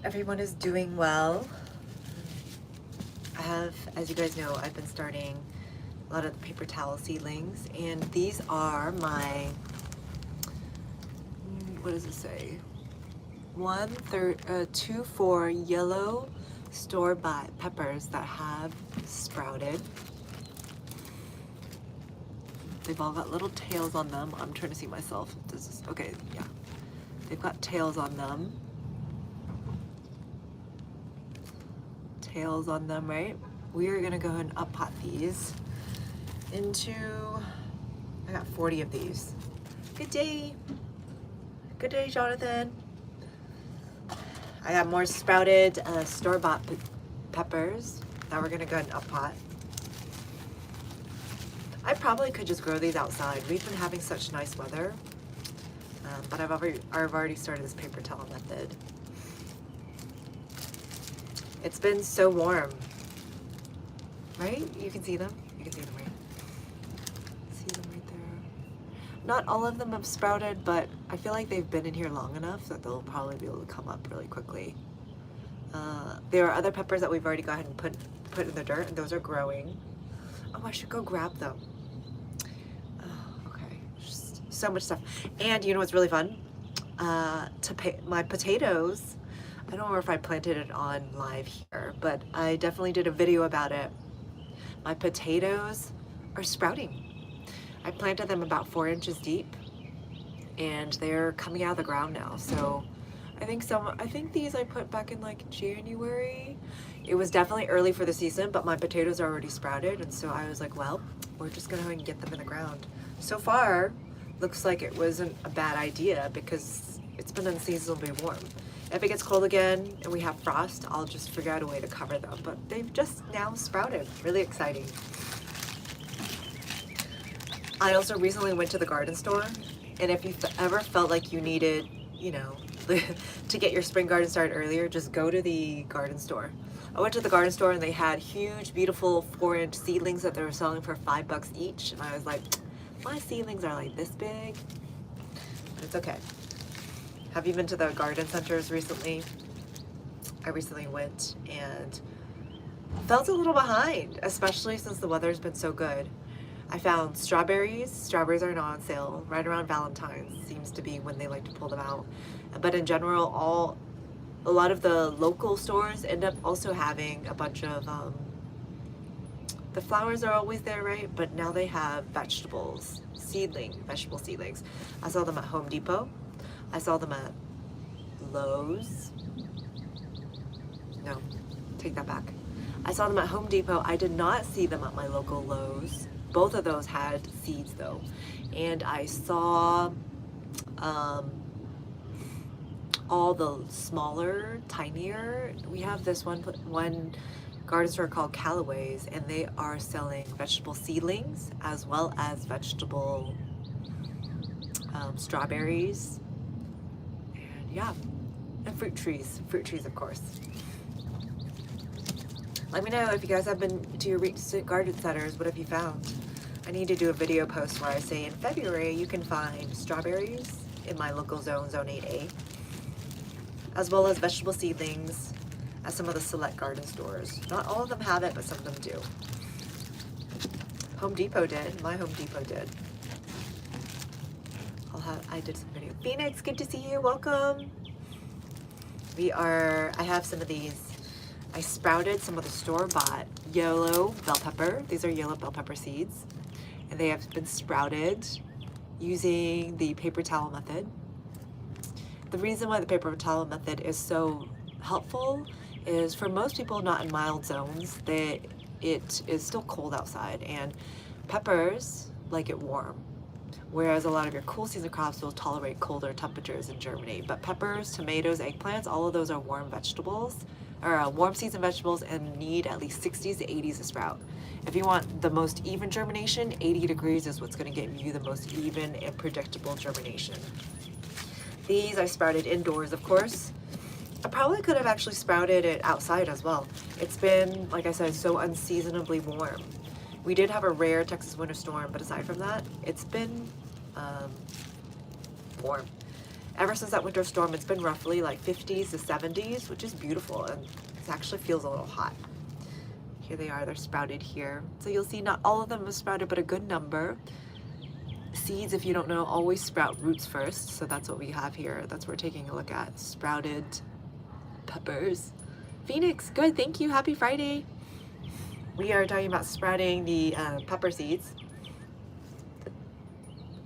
everyone is doing well. As you guys know, I've been starting a lot of the paper towel seedlings, and these are my, what does it say? 2 4 yellow store-bought peppers that have sprouted. They've all got little tails on them. I'm trying to see myself. Okay, yeah. They've got tails on them. Tails on them, right? We are gonna go ahead and uppot these into, I got 40 of these. Good day. Good day, Jonathan. I got more sprouted store-bought peppers that we're gonna go ahead and uppot. I probably could just grow these outside. We've been having such nice weather, but I've already started this paper towel method. It's been so warm, right? You can see them. You can see them right. See them right there. Not all of them have sprouted, but I feel like they've been in here long enough that they'll probably be able to come up really quickly. There are other peppers that we've already gone ahead and put in the dirt, and those are growing. Oh, I should go grab them. Oh, okay, just so much stuff. And you know what's really fun? My potatoes. I don't know if I planted it on live here, but I definitely did a video about it. My potatoes are sprouting. I planted them about 4 inches deep, and they're coming out of the ground now. So I think these I put back in like January. It was definitely early for the season, but my potatoes are already sprouted, and so I was like, well, we're just gonna go ahead and get them in the ground. So far, looks like it wasn't a bad idea because it's been unseasonably warm. If it gets cold again and we have frost, I'll just figure out a way to cover them. But they've just now sprouted. Really exciting. I also recently went to the garden store, and if you ever felt like you needed, you know, to get your spring garden started earlier, just go to the garden store. I went to the garden store and they had huge, beautiful 4-inch seedlings that they were selling for $5 each. And I was like, my seedlings are like this big. But it's okay. Have you been to the garden centers recently? I recently went and felt a little behind, especially since the weather's been so good. I found strawberries. Strawberries are not on sale. Right around Valentine's seems to be when they like to pull them out. But in general, a lot of the local stores end up also having a bunch of, the flowers are always there, right? But now they have vegetable seedlings. I saw them at Home Depot. I saw them at Lowe's. No, take that back. I saw them at Home Depot. I did not see them at my local Lowe's. Both of those had seeds though. And I saw all the smaller, tinier. We have this one garden store called Callaway's, and they are selling vegetable seedlings as well as vegetable strawberries. Yeah, and fruit trees of course. Let me know if you guys have been to your recent garden centers. What have you found? I need to do a video post where I say in February you can find strawberries in my local zone 8A, as well as vegetable seedlings at some of the select garden stores. Not all of them have it, but some of them do. Home Depot did. My Home Depot did. I did some video. Phoenix, good to see you. Welcome. I have some of these. I sprouted some of the store-bought yellow bell pepper. These are yellow bell pepper seeds, and they have been sprouted using the paper towel method. The reason why the paper towel method is so helpful is for most people not in mild zones, it is still cold outside, and peppers like it warm. Whereas a lot of your cool season crops will tolerate colder temperatures and germinate. But peppers, tomatoes, eggplants, all of those are warm vegetables, or warm season vegetables, and need at least 60s to 80s to sprout. If you want the most even germination, 80 degrees is what's going to get you the most even and predictable germination. These I sprouted indoors, of course. I probably could have actually sprouted it outside as well. It's been, like I said, so unseasonably warm. We did have a rare Texas winter storm, but aside from that, it's been warm. Ever since that winter storm, it's been roughly like 50s to 70s, which is beautiful, and it actually feels a little hot. Here they are, they're sprouted here. So you'll see not all of them have sprouted, but a good number. Seeds, if you don't know, always sprout roots first, so that's what we have here. That's what we're taking a look at, sprouted peppers. Phoenix, good, thank you, happy Friday. We are talking about sprouting the pepper seeds.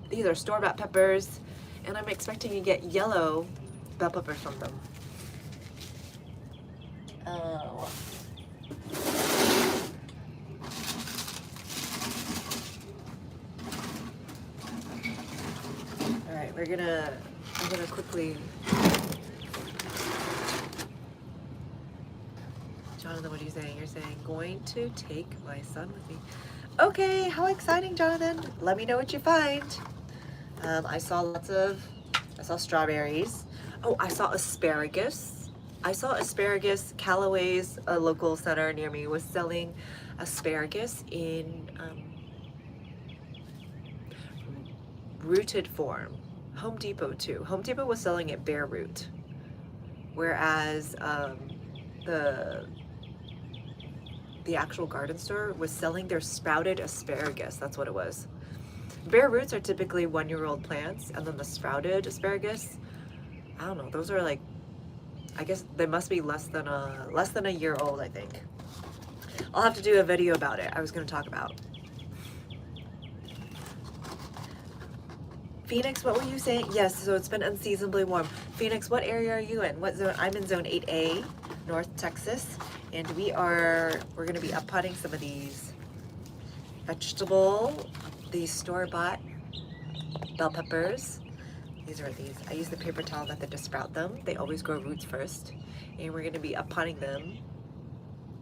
These are store-bought peppers, and I'm expecting to get yellow bell peppers from them. Oh. All right, I'm gonna quickly. Jonathan, what are you saying? You're saying, going to take my son with me. Okay, how exciting, Jonathan. Let me know what you find. I saw strawberries. Oh, I saw asparagus. Callaway's, a local center near me, was selling asparagus in rooted form. Home Depot too. Home Depot was selling it bare root, whereas the actual garden store was selling their sprouted asparagus. That's what it was. Bare roots are typically 1-year-old plants, and then the sprouted asparagus, I don't know, those are like, I guess they must be less than a year old, I think. I'll have to do a video about it. I was going to talk about. Phoenix, what were you saying? Yes, so it's been unseasonably warm. Phoenix, what area are you in? What zone? I'm in zone 8A, North Texas, and we're going to be uppotting some of these these store-bought bell peppers. These are these. I use the paper towel method to sprout them. They always grow roots first, and we're going to be uppotting them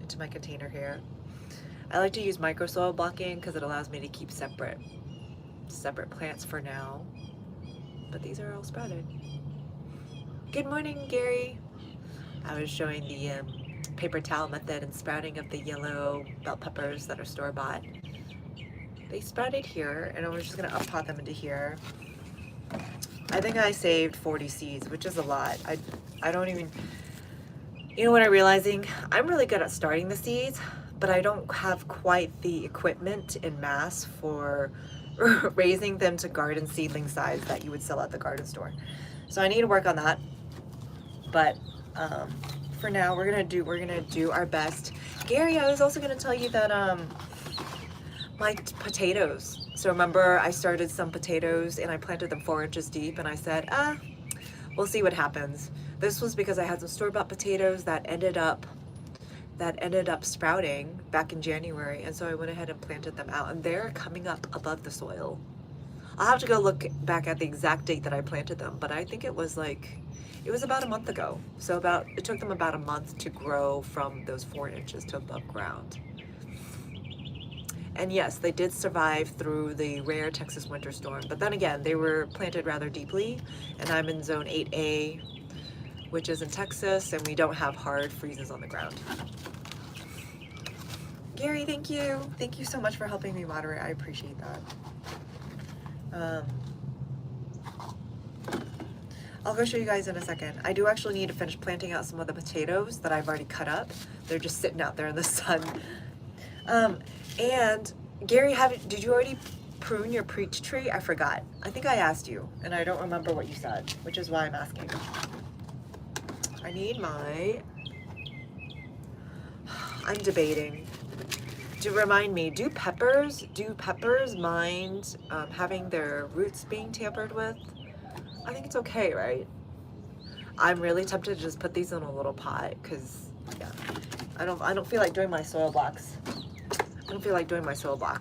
into my container here. I like to use micro soil blocking because it allows me to keep separate plants for now, but these are all sprouted. Good morning, Gary. I was showing the paper towel method and sprouting of the yellow bell peppers that are store-bought. They sprouted here, and I was just gonna uppot them into here. I think I saved 40 seeds, which is a lot. I don't even, you know what I'm realizing? I'm really good at starting the seeds, but I don't have quite the equipment in mass for raising them to garden seedling size that you would sell at the garden store. So I need to work on that. But for now, we're gonna do our best. Gary, I was also gonna tell you that my potatoes. So remember, I started some potatoes and I planted them 4 inches deep, and I said, we'll see what happens. This was because I had some store-bought potatoes that ended up sprouting back in January, and so I went ahead and planted them out, and they're coming up above the soil. I'll have to go look back at the exact date that I planted them, but I think it was about a month ago. So it took them about a month to grow from those 4 inches to above ground. And yes, they did survive through the rare Texas winter storm, but then again, they were planted rather deeply, and I'm in zone 8A, which is in Texas, and we don't have hard freezes on the ground. Gary, thank you. Thank you so much for helping me moderate. I appreciate that. I'll go show you guys in a second. I do actually need to finish planting out some of the potatoes that I've already cut up. They're just sitting out there in the sun. And Gary, did you already prune your peach tree? I forgot. I think I asked you, and I don't remember what you said, which is why I'm asking. I need I'm debating. To remind me, do peppers mind having their roots being tampered with? I think it's okay, right? I'm really tempted to just put these in a little pot because, yeah, I don't feel like doing my soil blocks.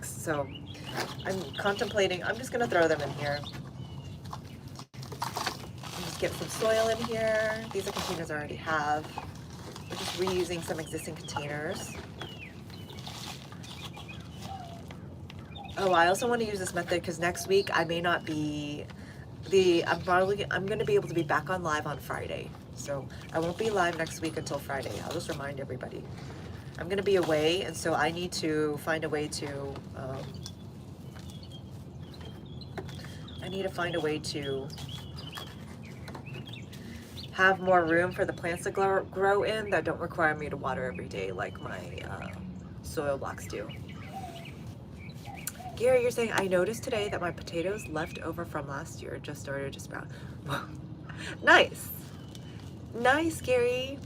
So I'm contemplating. I'm just gonna throw them in here. Just get some soil in here. These are containers I already have. We're just reusing some existing containers. Oh, I also want to use this method because next week I may not be I'm going to be able to be back on live on Friday. So I won't be live next week until Friday. I'll just remind everybody. I'm going to be away, and so I need to find a way to have more room for the plants to grow in that don't require me to water every day like my soil blocks do. Gary, you're saying, I noticed today that my potatoes left over from last year just started to sprout. Nice. Nice, Gary.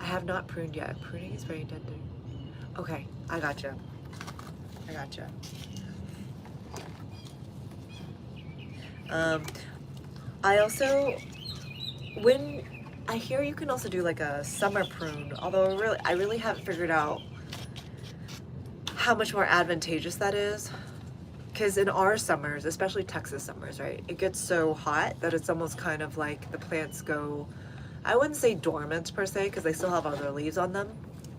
I have not pruned yet. Pruning is very tender. Okay, I gotcha. I gotcha. I also, when I hear you can also do like a summer prune, although I really haven't figured out how much more advantageous that is. Because in our summers, especially Texas summers, right, it gets so hot that it's almost kind of like the plants go, I wouldn't say dormant per se, because they still have other leaves on them.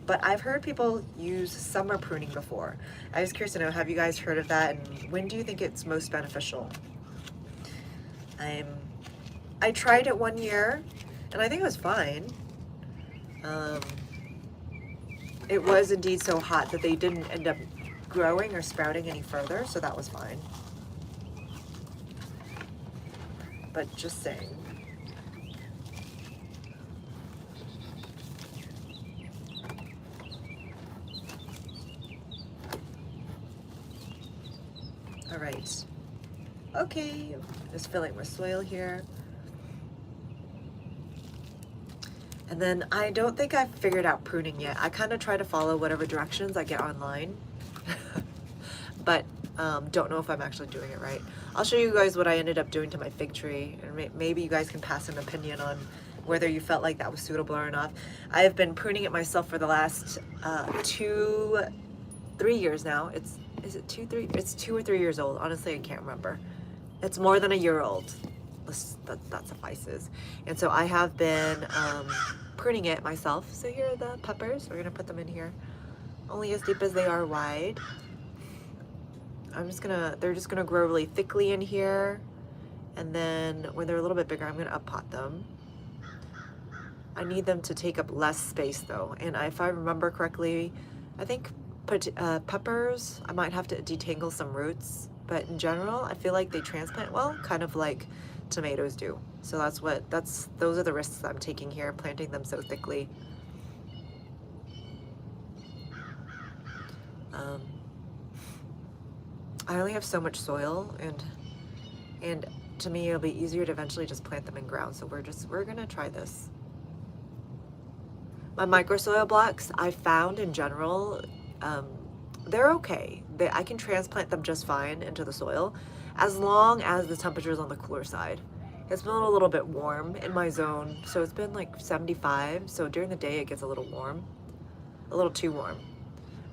But I've heard people use summer pruning before. I was curious to know, have you guys heard of that, and when do you think it's most beneficial? I tried it one year, and I think it was fine. It was indeed so hot that they didn't end up growing or sprouting any further, so that was fine. But just saying. All right. Okay, just filling my soil here. And then I don't think I've figured out pruning yet. I kind of try to follow whatever directions I get online, but don't know if I'm actually doing it right. I'll show you guys what I ended up doing to my fig tree, and maybe you guys can pass an opinion on whether you felt like that was suitable or not. I have been pruning it myself for the last 3 years now. Is it 2, 3? It's 2 or 3 years old. Honestly, I can't remember. It's more than a year old. That suffices. And so I have been pruning it myself. So here are the peppers. We're gonna put them in here, only as deep as they are wide. They're just gonna grow really thickly in here, and then when they're a little bit bigger, I'm gonna uppot them. I need them to take up less space though, and if I remember correctly, I think peppers, I might have to detangle some roots, but in general, I feel like they transplant well, kind of like tomatoes do. So those are the risks I'm taking here, planting them so thickly. I only have so much soil, and to me it'll be easier to eventually just plant them in ground. So we're gonna try this. My micro soil blocks, I found in general, they're okay. I can transplant them just fine into the soil as long as the temperature is on the cooler side. It's been a little bit warm in my zone, so it's been like 75, so during the day it gets a little warm, a little too warm.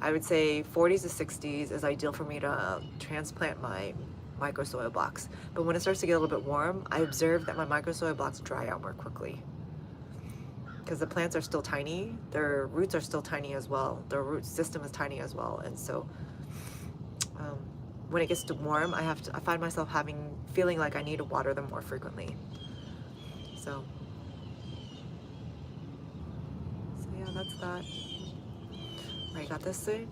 I would say 40s to 60s is ideal for me to transplant my micro soil blocks. But when it starts to get a little bit warm, I observe that my micro soil blocks dry out more quickly, because the plants are still tiny, their roots are still tiny as well, their root system is tiny as well, and so when it gets too warm, I find myself feeling like I need to water them more frequently. So yeah, that's that. I got this thing.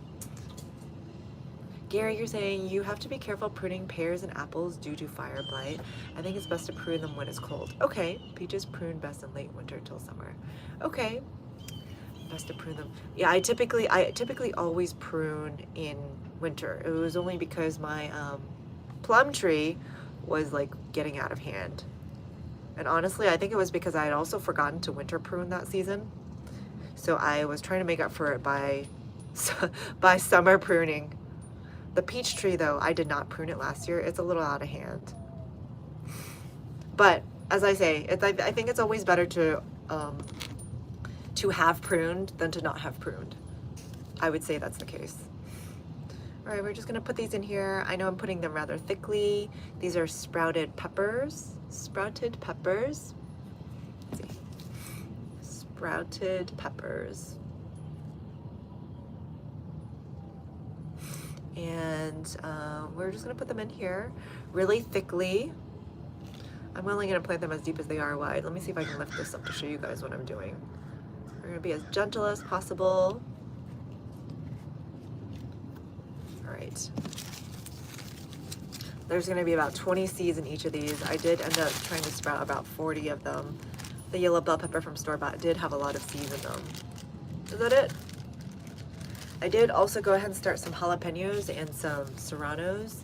Gary, you're saying you have to be careful pruning pears and apples due to fire blight. I think it's best to prune them when it's cold. Okay, peaches prune best in late winter till summer. Okay, best to prune them. Yeah, I typically always prune in winter. It was only because my plum tree was like getting out of hand. And honestly, I think it was because I had also forgotten to winter prune that season. So I was trying to make up for it by summer pruning. The peach tree though, I did not prune it last year. It's a little out of hand. But as I say, I think it's always better to have pruned than to not have pruned. I would say that's the case. All right, we're just gonna put these in here. I know I'm putting them rather thickly. These are sprouted peppers. Sprouted peppers. Let's see. Sprouted peppers. And we're just gonna put them in here really thickly. I'm only gonna plant them as deep as they are wide. Let me see if I can lift this up to show you guys what I'm doing. We're gonna be as gentle as possible. All right. There's gonna be about 20 seeds in each of these. I did end up trying to sprout about 40 of them, The yellow bell pepper from store-bought did have a lot of seeds in them. Is that it? I did also go ahead and start some jalapenos and some serranos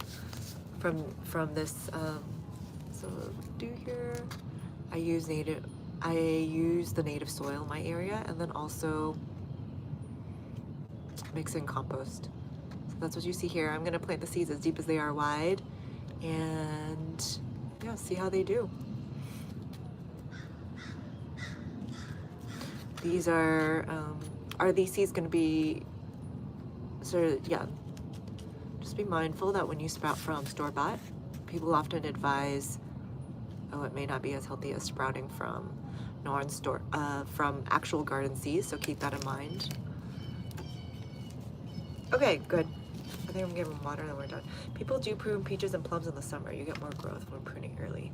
from this. So what do here? I use the native soil in my area, and then also mix in compost. So that's what you see here. I'm gonna plant the seeds as deep as they are wide, and yeah, see how they do. These are these seeds gonna be sort of, yeah, just be mindful that when you sprout from store-bought, people often advise, oh, it may not be as healthy as sprouting from from actual garden seeds, so keep that in mind. Okay, good. I think I'm giving them water and then we're done. People do prune peaches and plums in the summer. You get more growth when pruning early.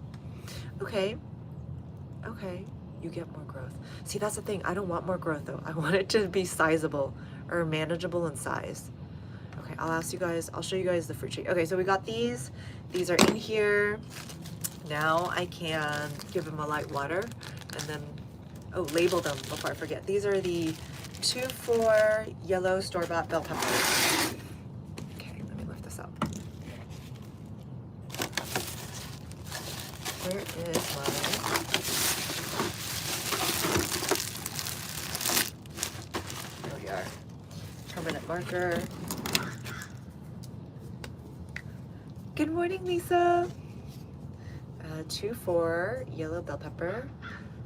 Okay, okay, you get more growth. See, that's the thing. I don't want more growth though. I want it to be sizable or manageable in size. Okay, I'll show you guys the fruit tree. Okay, so we got these. These are in here. Now I can give them a light water and then, oh, label them before I forget. These are the 2-4 yellow store-bought bell peppers. Okay, let me lift this up. Where is my... There we are. Permanent marker. Good morning, Lisa. 2-4 yellow bell pepper.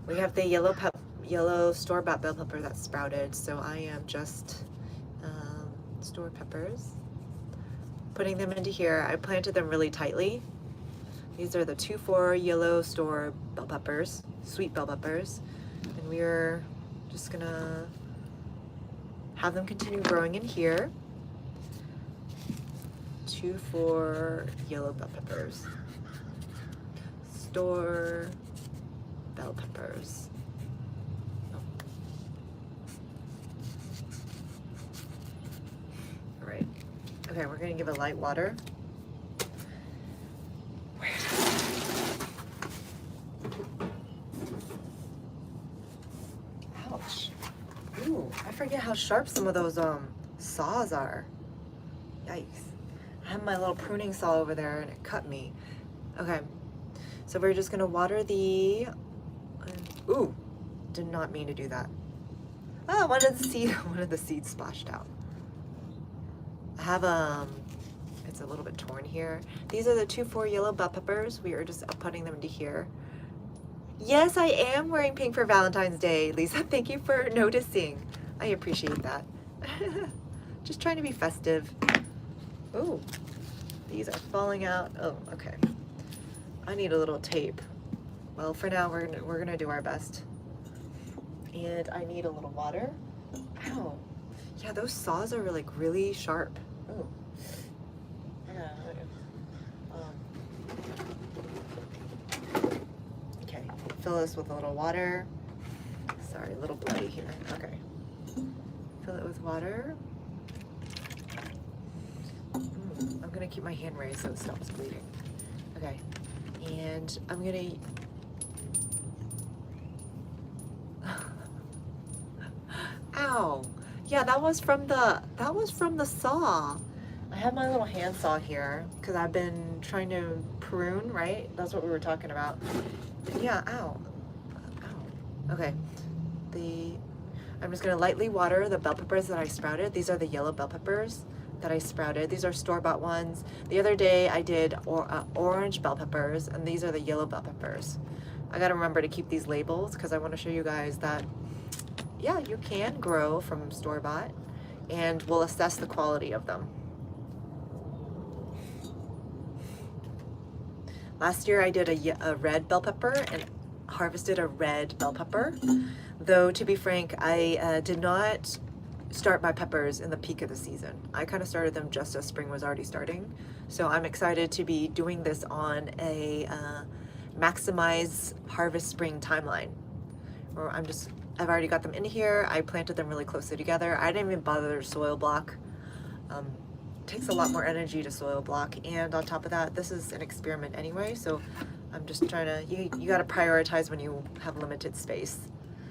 We have the yellow store-bought bell pepper that's sprouted, so I am just store peppers. Putting them into here. I planted them really tightly. These are the 2-4 yellow store bell peppers, sweet bell peppers, and we're just gonna have them continue growing in here. 2-4 yellow bell peppers. Store bell peppers. Oh. All right. Okay, we're gonna give it light water. Where is it? Ouch. Ooh, I forget how sharp some of those saws are. Yikes. I have my little pruning saw over there and it cut me. Okay. So we're just gonna water the, ooh, did not mean to do that. Oh, one of the seeds splashed out. I have, it's a little bit torn here. These are the 2-4 yellow bell peppers. We are just putting them into here. Yes, I am wearing pink for Valentine's Day. Lisa, thank you for noticing. I appreciate that. Just trying to be festive. Ooh, these are falling out. Oh, okay. I need a little tape. Well, for now, we're gonna do our best. And I need a little water. Ow. Yeah, those saws are like really sharp. Ooh. Yeah. Okay, fill this with a little water. Sorry, a little bloody here. Okay. Fill it with water. I'm gonna keep my hand raised so it stops bleeding. Okay. And I'm gonna ow. Yeah, that was from the saw. I have my little hand saw here because I've been trying to prune, right? That's what we were talking about. Yeah, ow. Ow. Okay. I'm just gonna lightly water the bell peppers that I sprouted. These are the yellow bell peppers that I sprouted. These are store-bought ones. The other day I did orange bell peppers, and these are the yellow bell peppers. I gotta remember to keep these labels because I want to show you guys that, yeah, you can grow from store-bought, and we'll assess the quality of them. Last year I did a red bell pepper and harvested a red bell pepper. Though, to be frank, I did not start my peppers in the peak of the season. I kind of started them just as spring was already starting. So I'm excited to be doing this on a maximize harvest spring timeline. Or I've already got them in here. I planted them really closely together. I didn't even bother to soil block. Takes a lot more energy to soil block, and on top of that, this is an experiment anyway, so I'm just trying to, you got to prioritize when you have limited space.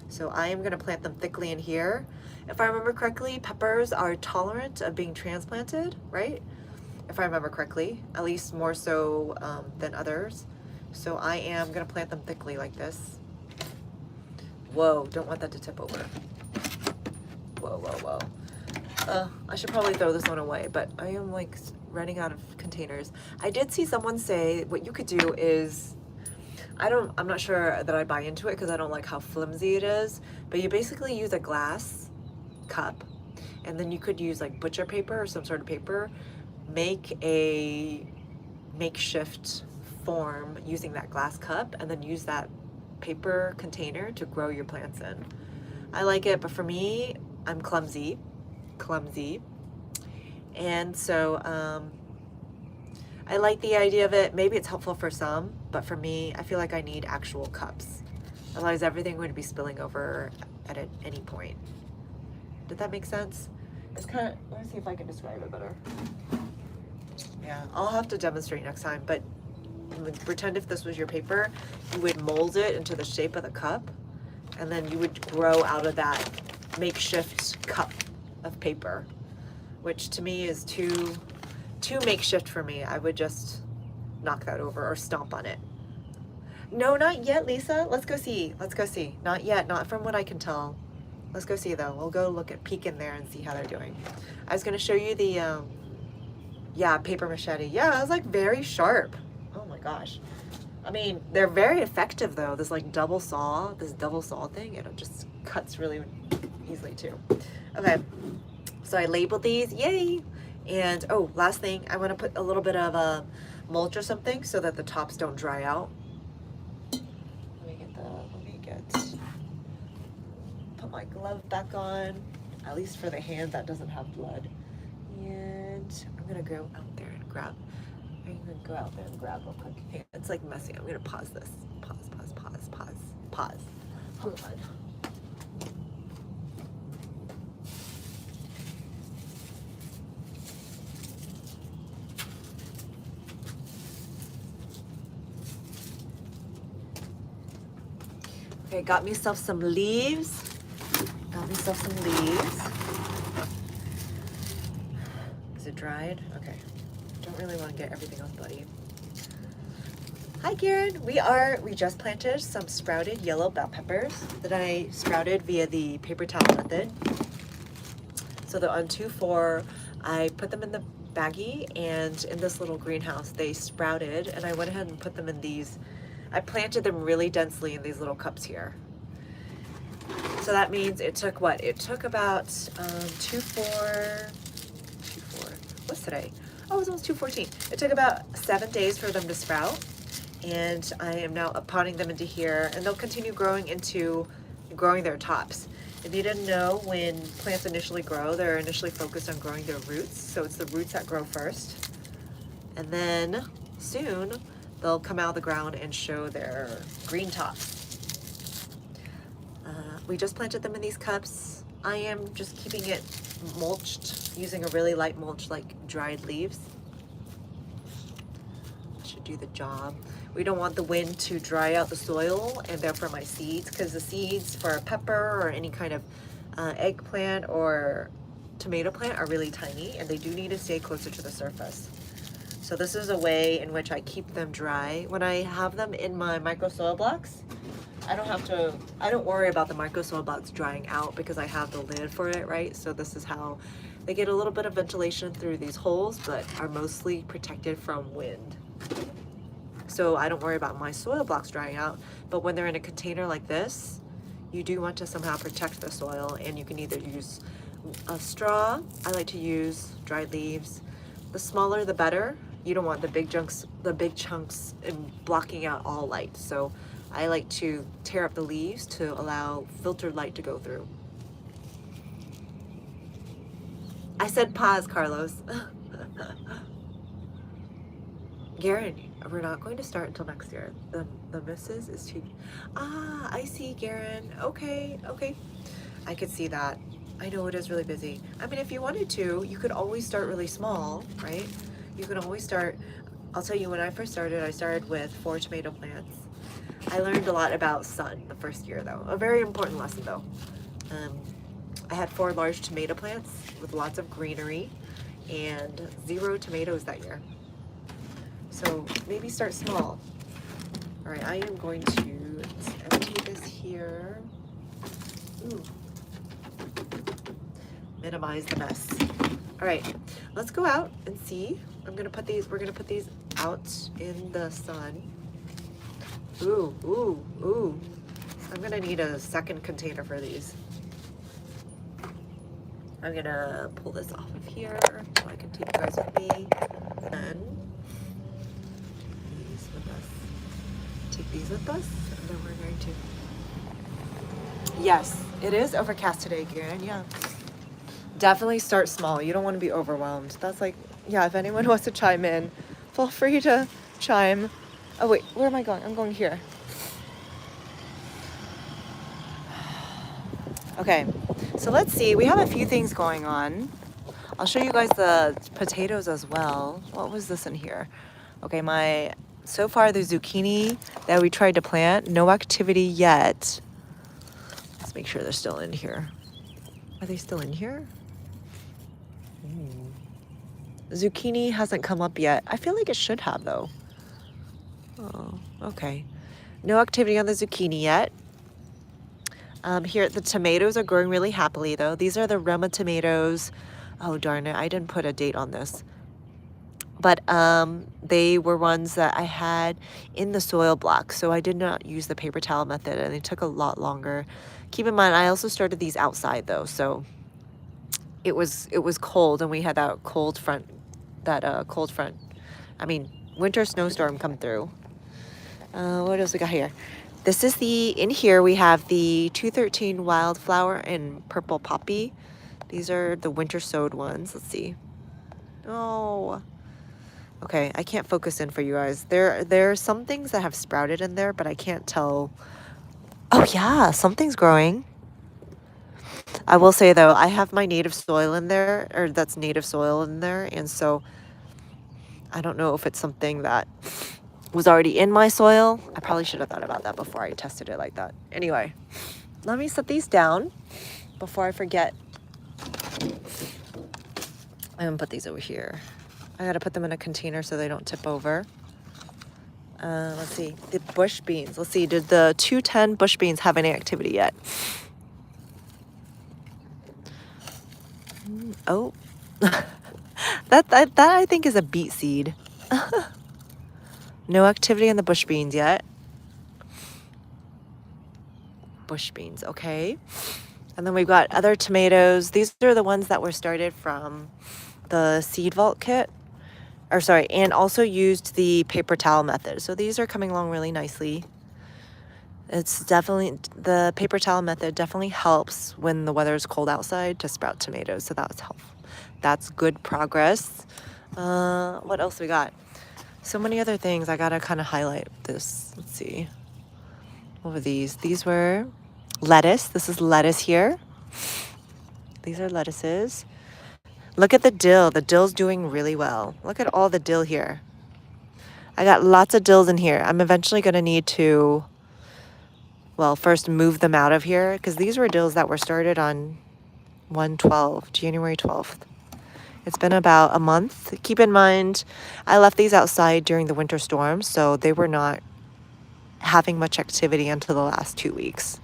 So I am going to plant them thickly in here. If I remember correctly, peppers are tolerant of being transplanted, right? If I remember correctly, at least more so than others. So I am going to plant them thickly like this. Whoa, don't want that to tip over. Whoa, whoa, whoa. I should probably throw this one away, but I am like running out of containers. I did see someone say what you could do is, I'm not sure that I buy into it because I don't like how flimsy it is, but you basically use a glass cup and then you could use like butcher paper or some sort of paper, make a makeshift form using that glass cup and then use that paper container to grow your plants in. I like it, but for me, I'm clumsy. And so I like the idea of it. Maybe it's helpful for some, but for me, I feel like I need actual cups. Otherwise, everything would be spilling over at any point. Did that make sense? It's kind of, let me see if I can describe it better. Yeah, I'll have to demonstrate next time, but pretend if this was your paper, you would mold it into the shape of the cup, and then you would grow out of that makeshift cup of paper, which to me is too makeshift for me. I would just knock that over or stomp on it. No, not yet, Lisa. Let's go see. Not yet, not from what I can tell. Let's go see though. We'll go peek in there and see how they're doing. I was gonna show you the, yeah, paper machete. Yeah, it was like very sharp. Oh my gosh. I mean, they're very effective though. This double saw thing, it just cuts really easily too. Okay, so I labeled these, yay! And oh, last thing, I want to put a little bit of mulch or something so that the tops don't dry out. Put my glove back on, at least for the hand that doesn't have blood. And I'm gonna go out there and grab. Real quick. Hey, it's like messy. I'm gonna pause this. Pause. Hold on. Okay, got myself some leaves. Is it dried? Okay. Don't really want to get everything else bloody. Hi Karen, we just planted some sprouted yellow bell peppers that I sprouted via the paper towel method. So they're on 2-4. I put them in the baggie, and in this little greenhouse they sprouted, and I went ahead and put them in these. I planted them really densely in these little cups here. So that means it took what? It took about 2-4. What's today? Oh, it's almost 2:14. It took about 7 days for them to sprout, and I am now potting them into here, and they'll continue growing their tops. If you didn't know, when plants initially grow, they're initially focused on growing their roots, so it's the roots that grow first, and then soon they'll come out of the ground and show their green tops. We just planted them in these cups. I am just keeping it mulched using a really light mulch like dried leaves. Should do the job. We don't want the wind to dry out the soil and therefore my seeds, because the seeds for a pepper or any kind of eggplant or tomato plant are really tiny, and they do need to stay closer to the surface. So this is a way in which I keep them dry. When I have them in my micro soil blocks, I don't worry about the micro soil blocks drying out because I have the lid for it, right? So this is how they get a little bit of ventilation through these holes, but are mostly protected from wind. So I don't worry about my soil blocks drying out, but when they're in a container like this, you do want to somehow protect the soil, and you can either use a straw. I like to use dried leaves. The smaller the better. You don't want the big chunks and blocking out all light. So I like to tear up the leaves to allow filtered light to go through. I said pause, Carlos. Garen, we're not going to start until next year. The missus is too... Ah, I see, Garen. Okay. I could see that. I know it is really busy. I mean, if you wanted to, you could always start really small, right? You can always start... I'll tell you, when I first started, I started with 4 tomato plants. I learned a lot about sun the first year though. A very important lesson though. I had 4 large tomato plants with lots of greenery and 0 tomatoes that year. So maybe start small. All right, I am going to empty this here. Ooh. Minimize the mess. All right, let's go out and see. We're gonna put these out in the sun. Ooh, ooh, ooh. I'm gonna need a second container for these. I'm gonna pull this off of here so I can take you guys with me. And these with us. Take these with us, and then we're going to. Yes, it is overcast today, Karen. Yeah. Definitely start small. You don't want to be overwhelmed. That's like, yeah, if anyone wants to chime in, feel free to chime. Oh wait, where am I going? I'm going here. Okay, so let's see. We have a few things going on. I'll show you guys the potatoes as well. What was this in here? Okay, so far the zucchini that we tried to plant, no activity yet. Let's make sure they're still in here. Are they still in here? Zucchini hasn't come up yet. I feel like it should have though. Oh, okay. No activity on the zucchini yet. Here, the tomatoes are growing really happily though. These are the Roma tomatoes. Oh darn it, I didn't put a date on this. But they were ones that I had in the soil block, so I did not use the paper towel method, and it took a lot longer. Keep in mind, I also started these outside though, so it was cold, and we had that cold front, winter snowstorm come through. What else we got here? This is in here we have the 213 wildflower and purple poppy. These are the winter sowed ones. Let's see. Oh, okay. I can't focus in for you guys. There are some things that have sprouted in there, but I can't tell. Oh yeah, something's growing. I will say though, I have my native soil in there, or that's native soil in there, and so I don't know if it's something that was already in my soil. I probably should have thought about that before I tested it like that. Anyway, let me set these down before I forget. I'm gonna put these over here. I gotta put them in a container so they don't tip over. Let's see, the bush beans. Let's see, did the 210 bush beans have any activity yet? Oh, that I think is a beet seed. No activity in the bush beans yet. Bush beans, okay. And then we've got other tomatoes. These are the ones that were started from the seed vault kit. And also used the paper towel method. So these are coming along really nicely. It's definitely, the paper towel method definitely helps when the weather is cold outside to sprout tomatoes. So that's helpful. That's good progress. What else we got? So many other things. I gotta kind of highlight this. Let's see. What were these? These were lettuce. This is lettuce here. These are lettuces. Look at the dill. The dill's doing really well. Look at all the dill here. I got lots of dills in here. I'm eventually gonna need to, well, first move them out of here because these were dills that were started on January 12th. It's been about a month. Keep in mind, I left these outside during the winter storm, so they were not having much activity until the last 2 weeks.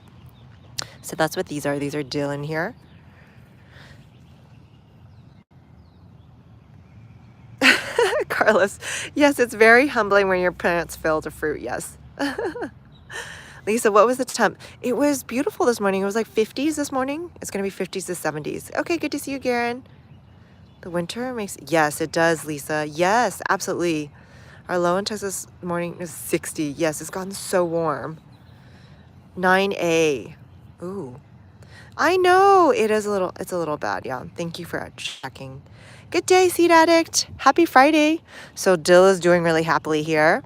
So that's what these are. These are dill in here. Carlos, yes, it's very humbling when your plants fail to fruit, yes. Lisa, what was the temp? It was beautiful this morning. It was like 50s this morning. It's going to be 50s to 70s. Okay, good to see you, Garen. The winter makes, yes, it does, Lisa. Yes, absolutely. Our low in Texas morning is 60. Yes, it's gotten so warm. 9A. Ooh. I know it's a little bad. Yeah. Thank you for checking. Good day, Seed Addict. Happy Friday. So dill is doing really happily here.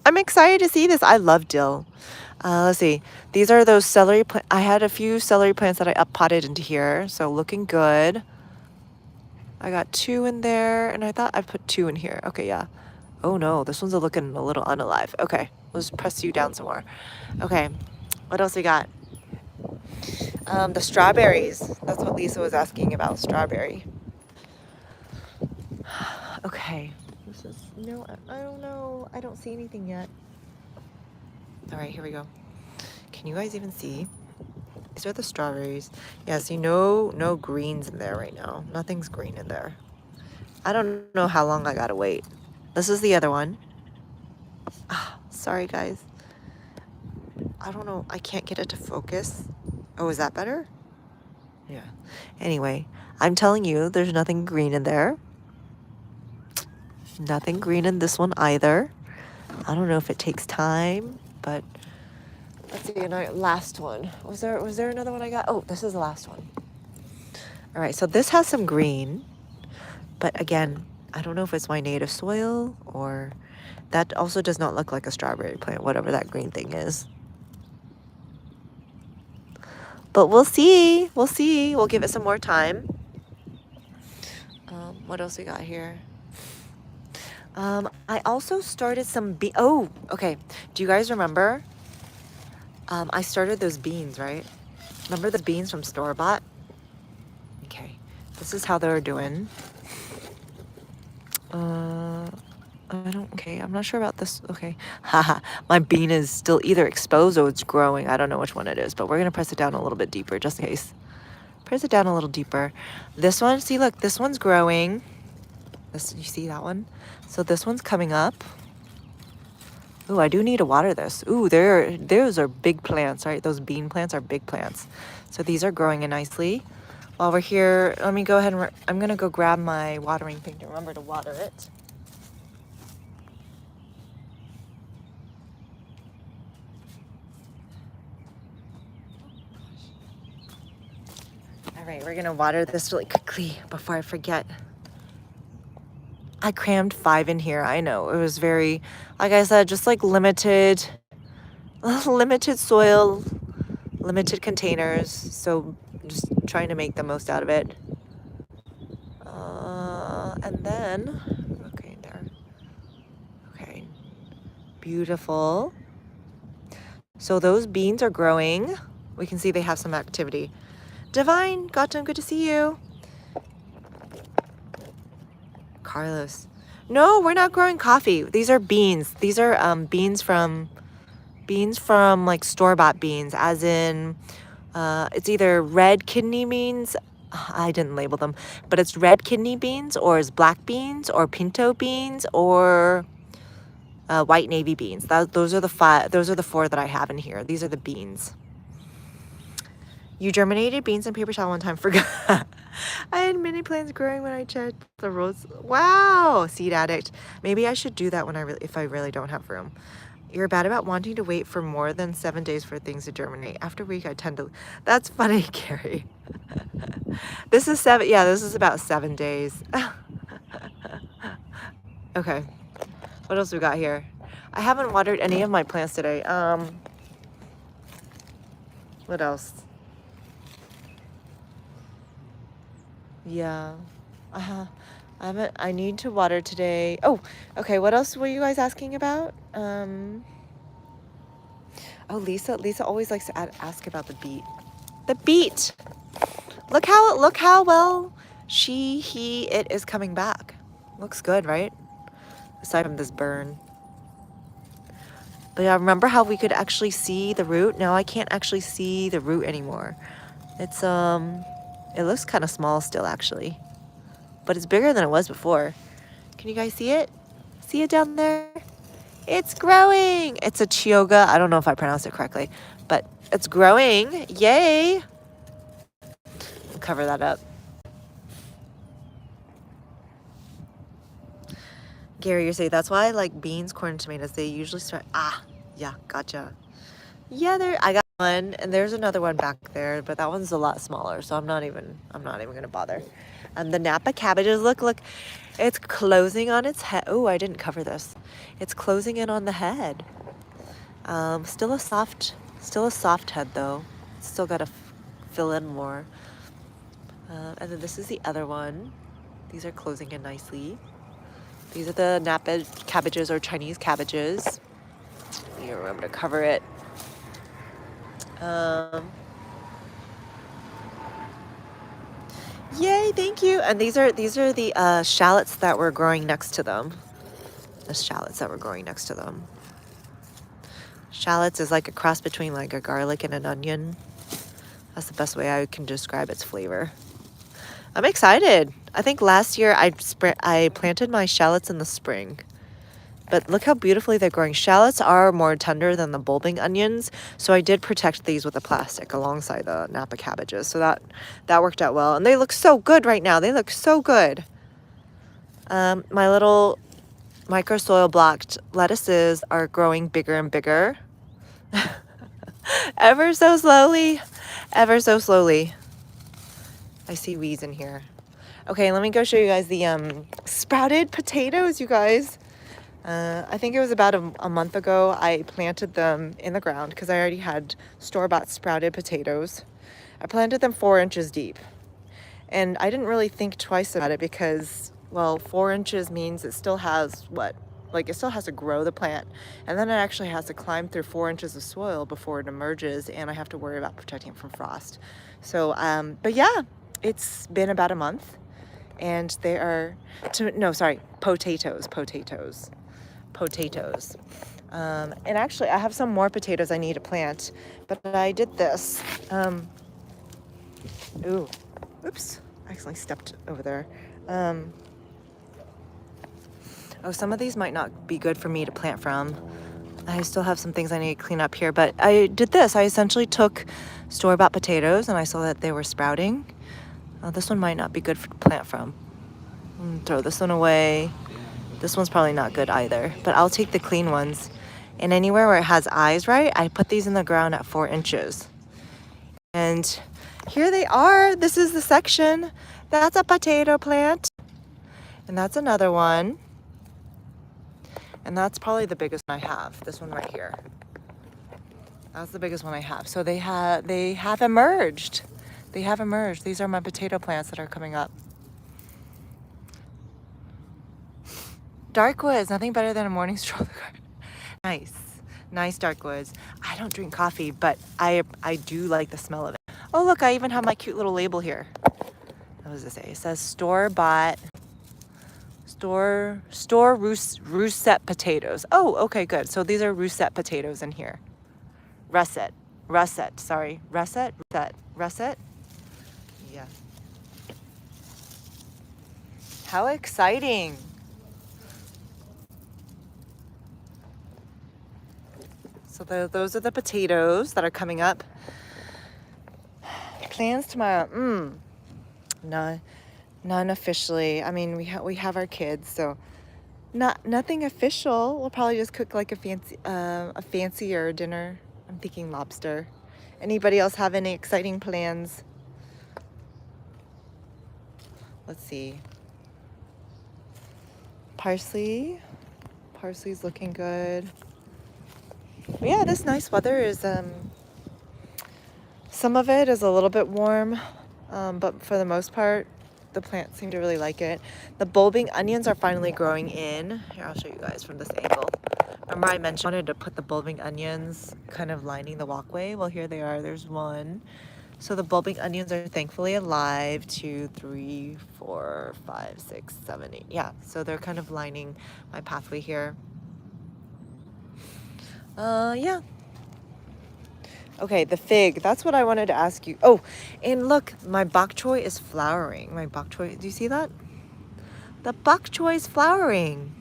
I'm excited to see this. I love dill. Let's see. These are those celery plants. I had a few celery plants that I up potted into here. So looking good. I got 2 in there, and I thought I put 2 in here. Okay, yeah. Oh no, this one's looking a little unalive. Okay, let's press you down some more. Okay, what else we got? The strawberries. That's what Lisa was asking about, strawberry. Okay, this is, no, I don't know. I don't see anything yet. All right, here we go. Can you guys even see? These are the strawberries. Yeah, see, no greens in there right now. Nothing's green in there. I don't know how long I gotta wait. This is the other one. Ah, sorry, guys. I don't know. I can't get it to focus. Oh, is that better? Yeah. Anyway, I'm telling you, there's nothing green in there. Nothing green in this one either. I don't know if it takes time, but let's see. And our last one. Was there another one I got? Oh, this is the last one. All right. So this has some green, but again, I don't know if it's my native soil or that also does not look like a strawberry plant, whatever that green thing is. But we'll see. We'll see. We'll give it some more time. What else we got here? I also started some oh, okay. Do you guys remember? I started those beans, right? Remember the beans from store-bought? Okay. This is how they're doing. Okay, I'm not sure about this. Okay. Haha. My bean is still either exposed or it's growing. I don't know which one it is, but we're going to press it down a little bit deeper just in case. Press it down a little deeper. This one, see, look, this one's growing. This, you see that one? So this one's coming up. Ooh, I do need to water this. Ooh, those are big plants, right? Those bean plants are big plants. So these are growing in nicely. While we're here, let me go ahead and I'm going to go grab my watering thing to remember to water it. All right, we're going to water this really quickly before I forget. I crammed 5 in here. I know it was very, like I said, just like limited soil, limited containers. So just trying to make the most out of it. And then, okay, there. Okay, beautiful. So those beans are growing. We can see they have some activity. Divine, Gotham, good to see you. Carlos. No, we're not growing coffee. These are beans. These are beans from like store-bought beans, as in it's either red kidney beans. I didn't label them, but it's red kidney beans, or it's black beans, or pinto beans, or white navy beans. Those are the 5. Those are the 4 that I have in here. These are the beans. You germinated beans in paper towel one time. Forgot. I had mini plants growing when I checked the rows. Wow, seed addict. Maybe I should do that when if I really don't have room. You're bad about wanting to wait for more than 7 days for things to germinate. After a week, I tend to. That's funny, Carrie. This is 7. Yeah, this is about 7 days. Okay. What else we got here? I haven't watered any of my plants today. What else? Yeah. I need to water today. Oh, okay. What else were you guys asking about? Oh, Lisa always likes to ask about the beet. The beet. Look how well it is coming back. Looks good, right? Aside from this burn. But yeah, remember how we could actually see the root? Now I can't actually see the root anymore. It's it looks kind of small still, actually. But it's bigger than it was before. Can you guys see it? See it down there? It's growing. It's a chioga. I don't know if I pronounced it correctly, but it's growing. Yay. I'll cover that up. Gary, you're saying that's why I like beans, corn, and tomatoes. They usually start. Yeah, gotcha. Yeah, I got one, and there's another one back there, but that one's a lot smaller, so I'm not even gonna bother. And the Napa cabbages, look, it's closing on its head. Oh, I didn't cover this. It's closing in on the head. Still a soft head though. Still gotta fill in more. And then this is the other one. These are closing in nicely. These are the Napa cabbages or Chinese cabbages. Here, I'm gonna cover it. Yay, thank you. And these are the shallots that were growing next to them. The shallots that were growing next to them. Shallots is like a cross between like a garlic and an onion. That's the best way I can describe its flavor. I'm excited. I think last year I planted my shallots in the spring. But look how beautifully they're growing. Shallots are more tender than the bulbing onions, so I did protect these with a plastic alongside the Napa cabbages. So that worked out well. And they look so good right now. They look so good. My little micro soil blocked lettuces are growing bigger and bigger. Ever so slowly. Ever so slowly. I see weeds in here. Okay, let me go show you guys the sprouted potatoes, you guys. I think it was about a month ago I planted them in the ground because I already had store-bought sprouted potatoes. I planted them 4 inches deep. And I didn't really think twice about it because, well, 4 inches means it still has what? Like it still has to grow the plant. And then it actually has to climb through 4 inches of soil before it emerges, and I have to worry about protecting it from frost. So, but yeah, it's been about a month. And they are, potatoes. And actually I have some more potatoes I need to plant, but I did this. Oops, I accidentally stepped over there. Some of these might not be good for me to plant from. I still have some things I need to clean up here, but I did this. I essentially took store-bought potatoes and I saw that they were sprouting. This one might not be good to plant from. Throw this one away. This one's probably not good either, but I'll take the clean ones. And anywhere where it has eyes, right, I put these in the ground at 4 inches. And here they are. This is the section. That's a potato plant. And that's another one. And that's probably the biggest one I have. This one right here. That's the biggest one I have. So they have emerged. They have emerged. These are my potato plants that are coming up. Dark woods, nothing better than a morning stroll in the garden. Nice dark woods. I don't drink coffee, but I do like the smell of it. Oh look, I even have my cute little label here. What does it say? It says store-bought, russet potatoes. Oh, okay, good. So these are russet potatoes in here. Russet. Yeah. How exciting. So those are the potatoes that are coming up. Plans tomorrow. None officially. I mean, we have our kids, so nothing official. We'll probably just cook like a fancier dinner. I'm thinking lobster. Anybody else have any exciting plans? Let's see. Parsley's looking good. But yeah, this nice weather is, some of it is a little bit warm, but for the most part, the plants seem to really like it. The bulbing onions are finally growing in. Here, I'll show you guys from this angle. Remember I mentioned I wanted to put the bulbing onions kind of lining the walkway? Well, here they are. There's one. So the bulbing onions are thankfully alive. 2, 3, 4, 5, 6, 7, 8. Yeah, so they're kind of lining my pathway here. Yeah. Okay, the fig. That's what I wanted to ask you. Oh, and look, my bok choy is flowering. My bok choy, do you see that? The bok choy is flowering.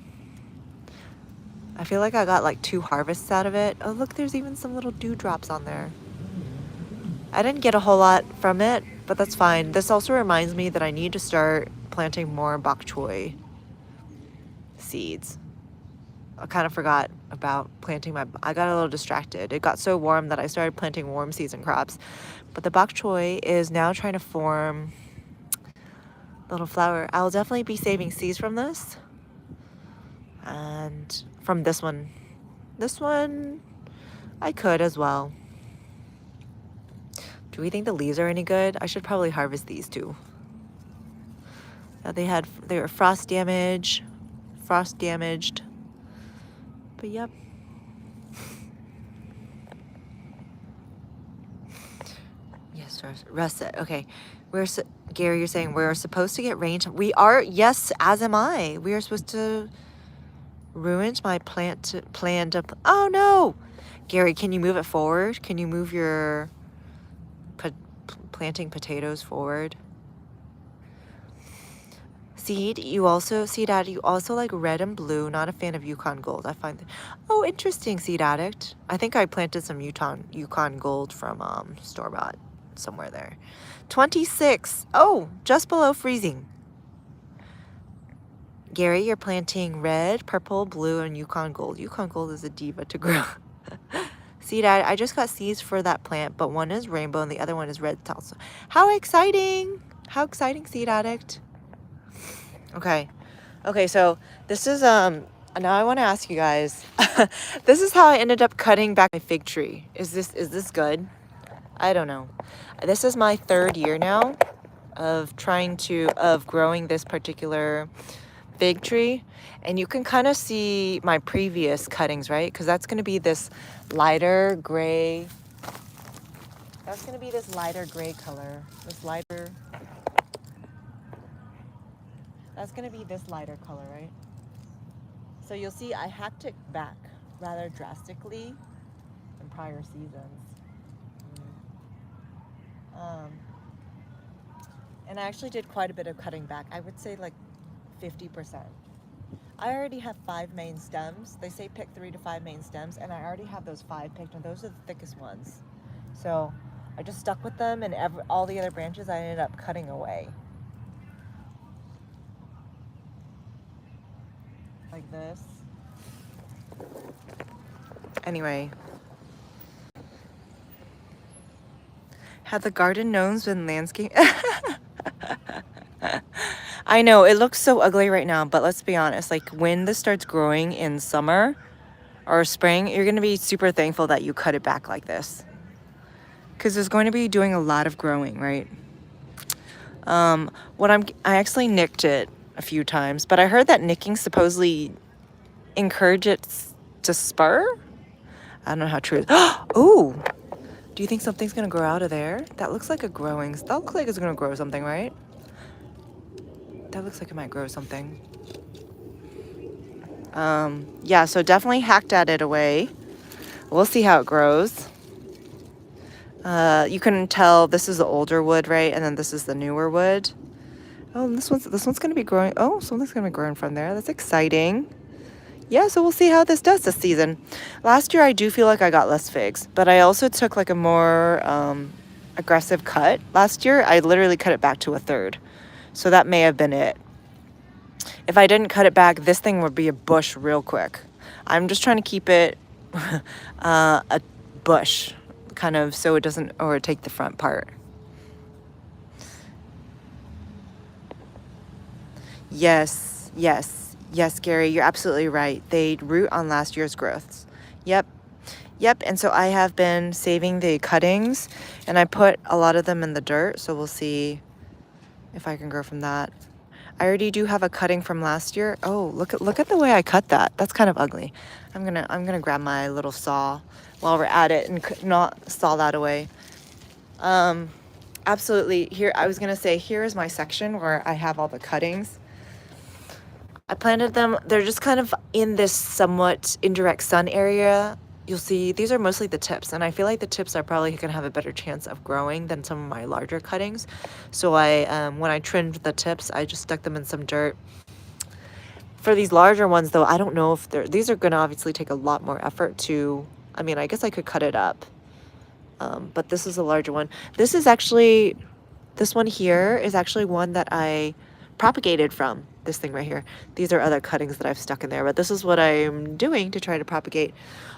I feel like I got like 2 harvests out of it. Oh, look, there's even some little dewdrops on there. I didn't get a whole lot from it, but that's fine. This also reminds me that I need to start planting more bok choy seeds. I kind of forgot about planting I got a little distracted. It got so warm that I started planting warm season crops. But the bok choy is now trying to form little flower. I'll definitely be saving seeds from this. And from this one. This one, I could as well. Do we think the leaves are any good? I should probably harvest these too. They were frost damage frost damaged. But yep. Yes, russet. Okay. Gary, you're saying we're supposed to get rain. We are, yes, as am I. We are supposed to ruin my planned up. Oh no! Gary, can you move it forward? Can you move your planting potatoes forward? Seed, you also, Seed Addict, you also like red and blue. Not a fan of Yukon Gold. I find that, oh, interesting, Seed Addict. I think I planted some Yukon Gold from store-bought somewhere there. 26. Oh, just below freezing. Gary, you're planting red, purple, blue, and Yukon Gold. Yukon Gold is a diva to grow. Seed Addict, I just got seeds for that plant, but one is rainbow and the other one is red also. How exciting! How exciting, Seed Addict. Okay. Okay, so this is now I want to ask you guys. This is how I ended up cutting back my fig tree. Is this good? I don't know. This is my 3rd year now of growing this particular fig tree, and you can kind of see my previous cuttings, right? Because that's going to be this lighter gray. That's going to be this lighter gray color. That's going to be this lighter color, right? So you'll see I hacked it back rather drastically in prior seasons. And I actually did quite a bit of cutting back. I would say like 50%. I already have 5 main stems. They say pick 3 to 5 main stems, and I already have those 5 picked, and those are the thickest ones. So I just stuck with them, and all the other branches I ended up cutting away. Like this. Anyway. Had the garden gnomes been landscaped? I know, it looks so ugly right now, but let's be honest, like when this starts growing in summer or spring, you're going to be super thankful that you cut it back like this. Because it's going to be doing a lot of growing, right? I actually nicked it a few times, but I heard that nicking supposedly encourage it to spur. I don't know how true it is. Oh, do you think something's gonna grow out of there? That looks like it's gonna grow something, right? That looks like it might grow something. Yeah, so definitely hacked at it away. We'll see how it grows. You can tell this is the older wood, right? And then this is the newer wood. Oh, and this one's gonna be growing. Oh, something's gonna be growing from there. That's exciting. Yeah, so we'll see how this does this season. Last year, I do feel like I got less figs, but I also took like a more aggressive cut. Last year, I literally cut it back to 1/3. So that may have been it. If I didn't cut it back, this thing would be a bush real quick. I'm just trying to keep it a bush, kind of, so it doesn't overtake the front part. Yes, Gary, you're absolutely right. They root on last year's growths. Yep. And so I have been saving the cuttings, and I put a lot of them in the dirt, so we'll see if I can grow from that. I already do have a cutting from last year. Oh, look at the way I cut that. That's kind of ugly. I'm gonna grab my little saw while we're at it and not saw that away. Absolutely. Here, I was gonna say, here is my section where I have all the cuttings. I planted them, they're just kind of in this somewhat indirect sun area. You'll see these are mostly the tips, and I feel like the tips are probably gonna have a better chance of growing than some of my larger cuttings. So when I trimmed the tips, I just stuck them in some dirt. For these larger ones though, I don't know if these are gonna obviously take a lot more effort to, I mean, I guess I could cut it up. But this is a larger one. This one here is actually one that I propagated from. This thing right here. These are other cuttings that I've stuck in there, but this is what I'm doing to try to propagate.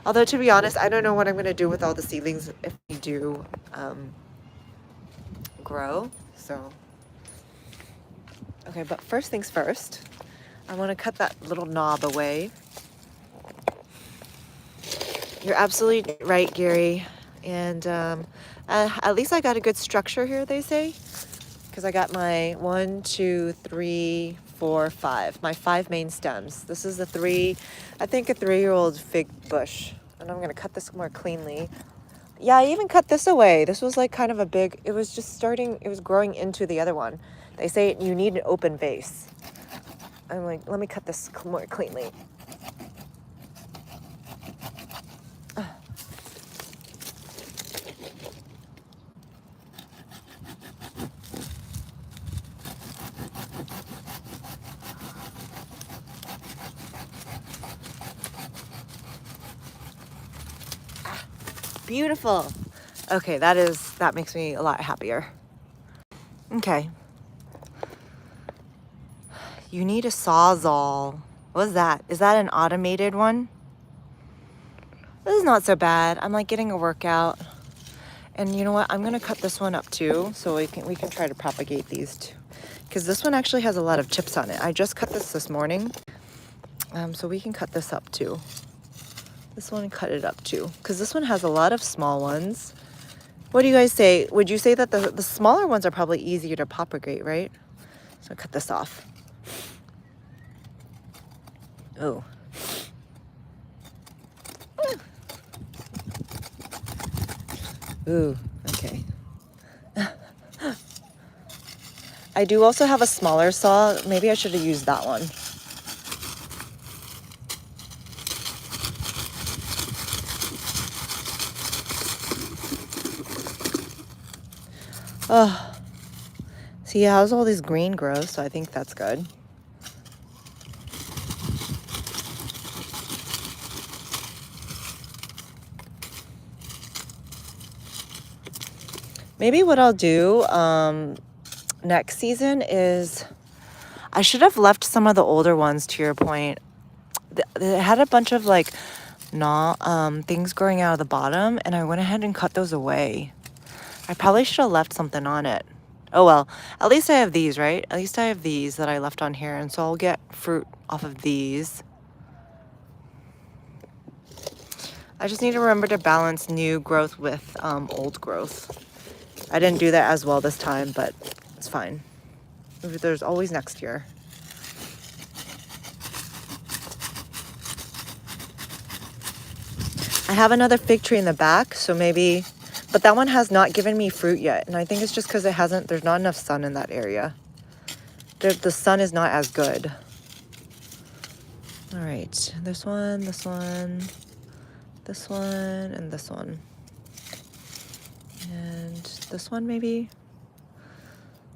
Although, to be honest, I don't know what I'm going to do with all the seedlings if they do grow. So, okay, but first things first, I want to cut that little knob away. You're absolutely right, Gary. And at least I got a good structure here, they say. Because I got my 1, 2, 3, 4, 5. My 5 main stems. This is a 3, I think a 3-year-old fig bush. And I'm gonna cut this more cleanly. Yeah, I even cut this away. This was like kind of a big, it was just starting, it was growing into the other one. They say you need an open vase. I'm like, let me cut this more cleanly. Beautiful. Okay, that makes me a lot happier. Okay. You need a Sawzall. What is that? Is that an automated one? This is not so bad. I'm like getting a workout. And you know what? I'm gonna cut this one up too, so we can try to propagate these two. Because this one actually has a lot of chips on it. I just cut this morning. So we can cut this up too. This one, cut it up too. Because this one has a lot of small ones. What do you guys say? Would you say that the smaller ones are probably easier to propagate, right? So I'll cut this off. Oh. Ooh, okay. I do also have a smaller saw. Maybe I should have used that one. Oh, see how's all this green grows, so I think that's good. Maybe what I'll do next season is, I should have left some of the older ones, to your point. They had a bunch of like things growing out of the bottom, and I went ahead and cut those away. I probably should have left something on it. Oh well, at least I have these, right? At least I have these that I left on here, and so I'll get fruit off of these. I just need to remember to balance new growth with old growth. I didn't do that as well this time, but it's fine. There's always next year. I have another fig tree in the back, so maybe, but that one has not given me fruit yet. And I think it's just because there's not enough sun in that area. The sun is not as good. All right, this one, this one, this one, and this one. And this one maybe.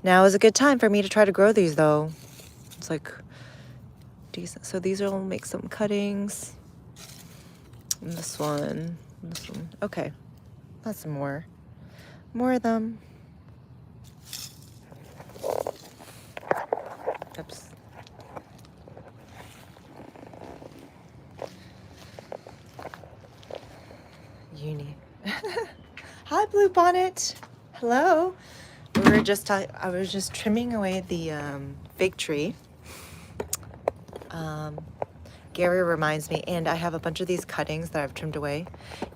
Now is a good time for me to try to grow these though. It's like decent. So these will make some cuttings. And this one, this one. Okay, that's more of them. Oops. Uni. Hi, Blue Bonnet. Hello. I was just trimming away the fig tree. Gary reminds me, and I have a bunch of these cuttings that I've trimmed away.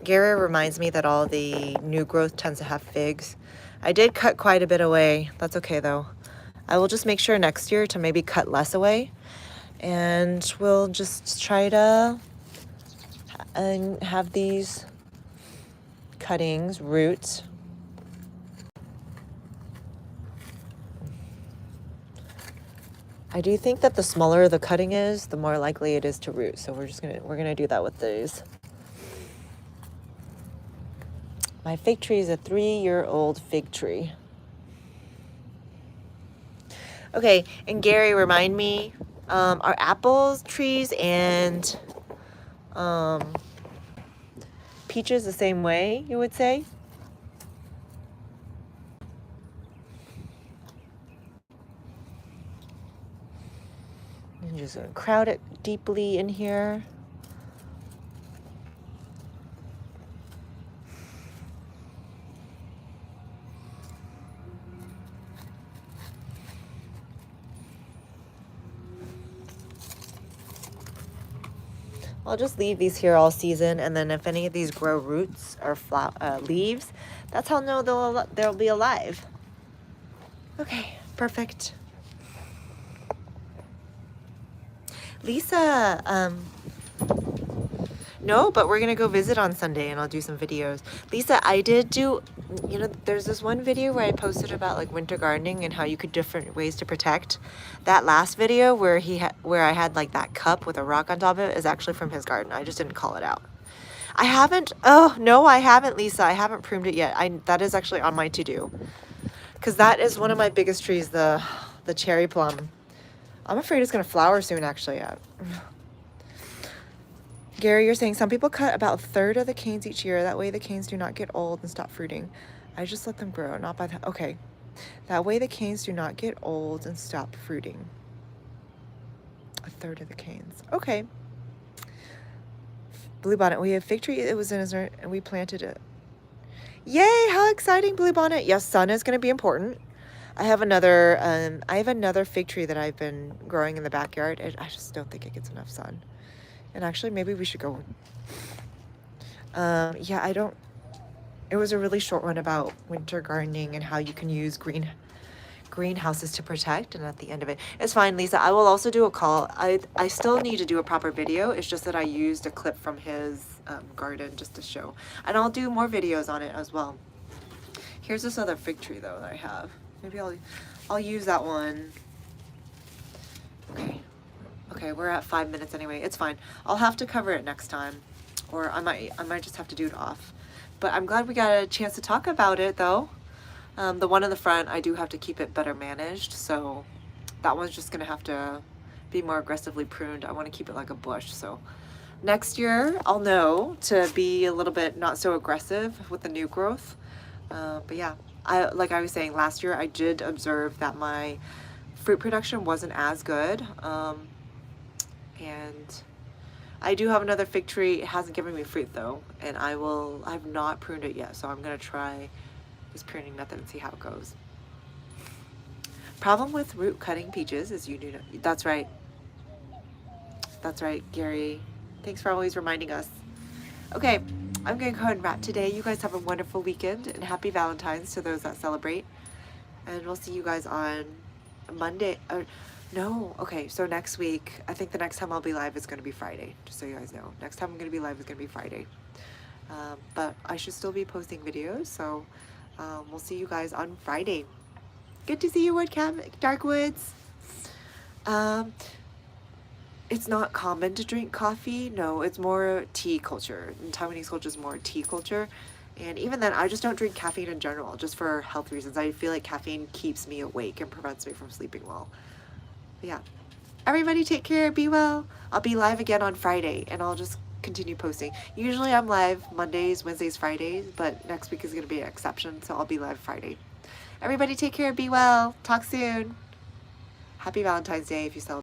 Gary reminds me that all the new growth tends to have figs. I did cut quite a bit away. That's okay though. I will just make sure next year to maybe cut less away, and we'll just try to have these cuttings, roots. I do think that the smaller the cutting is, the more likely it is to root. So we're gonna do that with these. My fig tree is a 3-year-old fig tree. Okay, and Gary, remind me, are apples trees and peaches the same way, you would say? And just crowd it deeply in here. I'll just leave these here all season, and then if any of these grow roots or leaves, that's how I'll know they'll be alive. Okay, perfect. Lisa, no, but we're gonna go visit on Sunday and I'll do some videos. Lisa, I did do, you know, there's this one video where I posted about like winter gardening and how you could different ways to protect. That last video where where I had like that cup with a rock on top of it is actually from his garden. I just didn't call it out. I haven't, oh no, I haven't, Lisa. I haven't pruned it yet. That is actually on my to-do. Because that is one of my biggest trees, the cherry plum. I'm afraid it's gonna flower soon actually. Gary, you're saying some people cut about a third of the canes each year. That way the canes do not get old and stop fruiting. I just let them grow, not by the, okay. That way the canes do not get old and stop fruiting. A third of the canes. Okay. Bluebonnet, we have fig tree. It was in his, and we planted it. Yay, how exciting, Bluebonnet. Yes, sun is going to be important. I have another fig tree that I've been growing in the backyard. I just don't think it gets enough sun. And actually, maybe we should go. Yeah, it was a really short one about winter gardening and how you can use greenhouses to protect. And at the end of it, it's fine, Lisa. I will also do a call. I still need to do a proper video. It's just that I used a clip from his garden just to show. And I'll do more videos on it as well. Here's this other fig tree though that I have. Maybe I'll use that one. Okay. Okay, we're at 5 minutes anyway. It's fine. I'll have to cover it next time, or I might just have to do it off. But I'm glad we got a chance to talk about it though. The one in the front, I do have to keep it better managed, so that one's just gonna have to be more aggressively pruned. I want to keep it like a bush, so next year I'll know to be a little bit not so aggressive with the new growth. But yeah, like I was saying, last year I did observe that my fruit production wasn't as good. And I do have another fig tree. It hasn't given me fruit though, and I've not pruned it yet, so I'm gonna try this pruning method and see how it goes. Problem with root cutting peaches is you do know. That's right. That's right, Gary. Thanks for always reminding us. Okay, I'm gonna go ahead and wrap today. You guys have a wonderful weekend and happy Valentine's to those that celebrate. And we'll see you guys on Monday. No, okay, so next week, I think the next time I'll be live is going to be Friday, just so you guys know. Next time I'm going to be live is going to be Friday. But I should still be posting videos, so we'll see you guys on Friday. Good to see you, Darkwoods. It's not common to drink coffee. No, it's more tea culture. In Taiwanese culture is more tea culture. And even then, I just don't drink caffeine in general, just for health reasons. I feel like caffeine keeps me awake and prevents me from sleeping well. Yeah, everybody take care, be well. I'll be live again on Friday and I'll just continue posting. Usually I'm live Mondays, Wednesdays, Fridays, but next week is going to be an exception, so I'll be live Friday. Everybody take care, be well, talk soon. Happy Valentine's Day if you celebrate.